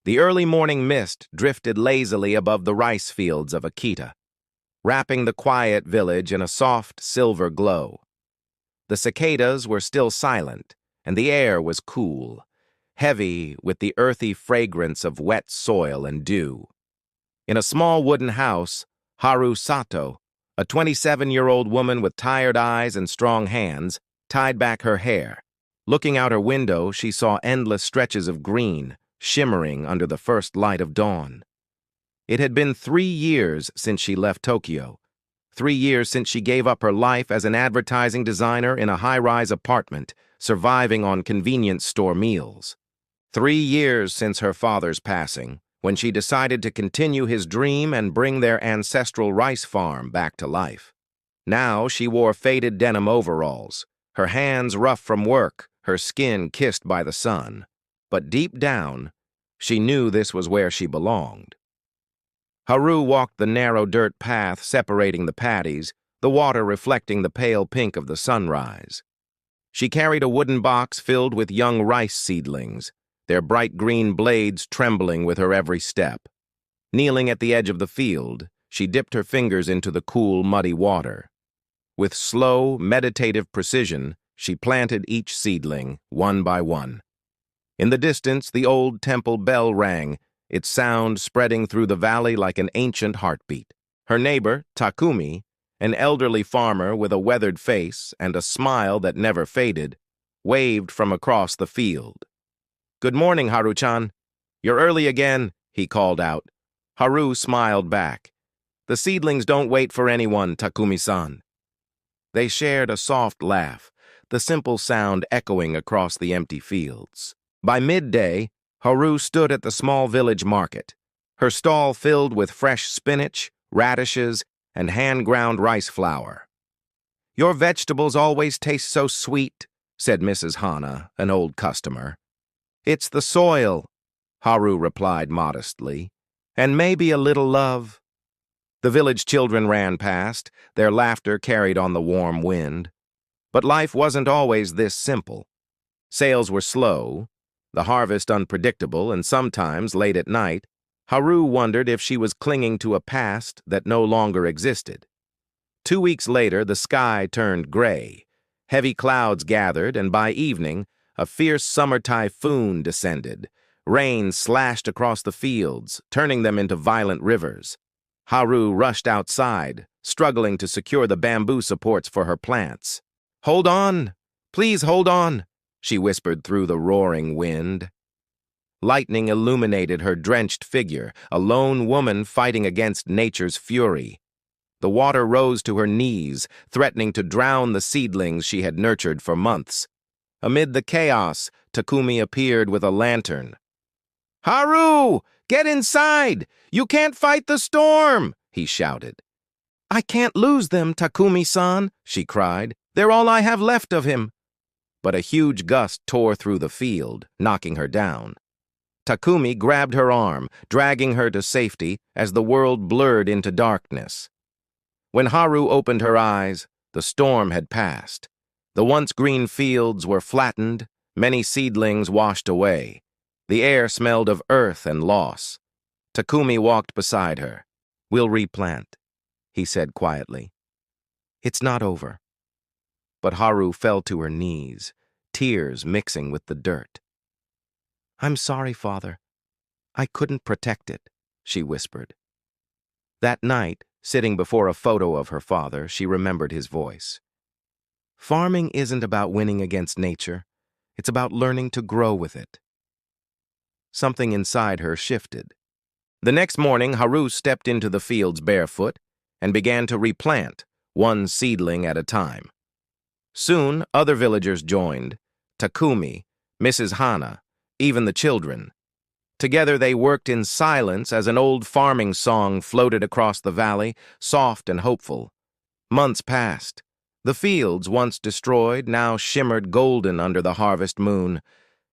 The early morning mist drifted lazily above the rice fields of Akita, wrapping the quiet village in a soft silver glow. The cicadas were still silent, and the air was cool, heavy with the earthy fragrance of wet soil and dew. In a small wooden house, Haru Sato, a 27-year-old woman with tired eyes and strong hands, tied back her hair. Looking out her window, she saw endless stretches of green, shimmering under the first light of dawn. It had been 3 years since she left Tokyo, 3 years since she gave up her life as an advertising designer in a high-rise apartment, surviving on convenience store meals. 3 years since her father's passing, when she decided to continue his dream and bring their ancestral rice farm back to life. Now she wore faded denim overalls, her hands rough from work, her skin kissed by the sun. But deep down, she knew this was where she belonged. Haru walked the narrow dirt path separating the paddies, the water reflecting the pale pink of the sunrise. She carried a wooden box filled with young rice seedlings, their bright green blades trembling with her every step. Kneeling at the edge of the field, she dipped her fingers into the cool, muddy water. With slow, meditative precision, she planted each seedling, one by one. In the distance, the old temple bell rang, its sound spreading through the valley like an ancient heartbeat. Her neighbor, Takumi, an elderly farmer with a weathered face and a smile that never faded, waved from across the field. "Good morning, Haru-chan. You're early again," he called out. Haru smiled back. "The seedlings don't wait for anyone, Takumi-san." They shared a soft laugh, the simple sound echoing across the empty fields. By midday, Haru stood at the small village market, her stall filled with fresh spinach, radishes, and hand-ground rice flour. "Your vegetables always taste so sweet," said Mrs. Hana, an old customer. "It's the soil," Haru replied modestly, "and maybe a little love." The village children ran past, their laughter carried on the warm wind. But life wasn't always this simple. Sales were slow, the harvest unpredictable, and sometimes, late at night, Haru wondered if she was clinging to a past that no longer existed. 2 weeks later, the sky turned gray. Heavy clouds gathered, and by evening, a fierce summer typhoon descended. Rain slashed across the fields, turning them into violent rivers. Haru rushed outside, struggling to secure the bamboo supports for her plants. "Hold on! Please hold on!" she whispered through the roaring wind. Lightning illuminated her drenched figure, a lone woman fighting against nature's fury. The water rose to her knees, threatening to drown the seedlings she had nurtured for months. Amid the chaos, Takumi appeared with a lantern. "Haru! Get inside! You can't fight the storm!" he shouted. "I can't lose them, Takumi-san," she cried. "They're all I have left of him." But a huge gust tore through the field, knocking her down. Takumi grabbed her arm, dragging her to safety as the world blurred into darkness. When Haru opened her eyes, the storm had passed. The once green fields were flattened, many seedlings washed away. The air smelled of earth and loss. Takumi walked beside her. "We'll replant," he said quietly. "It's not over." But Haru fell to her knees, tears mixing with the dirt. "I'm sorry, Father. I couldn't protect it," she whispered. That night, sitting before a photo of her father, she remembered his voice. "Farming isn't about winning against nature. It's about learning to grow with it." Something inside her shifted. The next morning, Haru stepped into the fields barefoot and began to replant, one seedling at a time. Soon, other villagers joined, Takumi, Mrs. Hana, even the children. Together they worked in silence as an old farming song floated across the valley, soft and hopeful. Months passed. The fields, once destroyed, now shimmered golden under the harvest moon.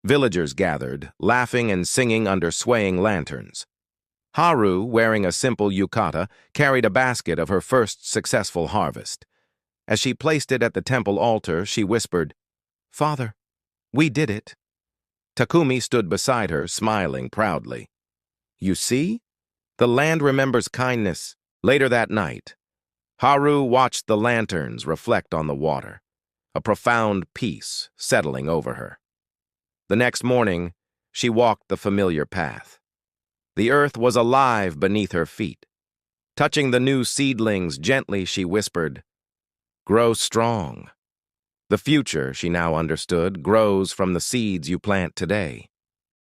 Villagers gathered, laughing and singing under swaying lanterns. Haru, wearing a simple yukata, carried a basket of her first successful harvest. As she placed it at the temple altar, she whispered, "Father, we did it." Takumi stood beside her, smiling proudly. You see? The land remembers kindness. Later that night, Haru watched the lanterns reflect on the water, a profound peace settling over her. The next morning, she walked the familiar path. The earth was alive beneath her feet. Touching the new seedlings gently, she whispered, "Grow strong." The future, she now understood, grows from the seeds you plant today.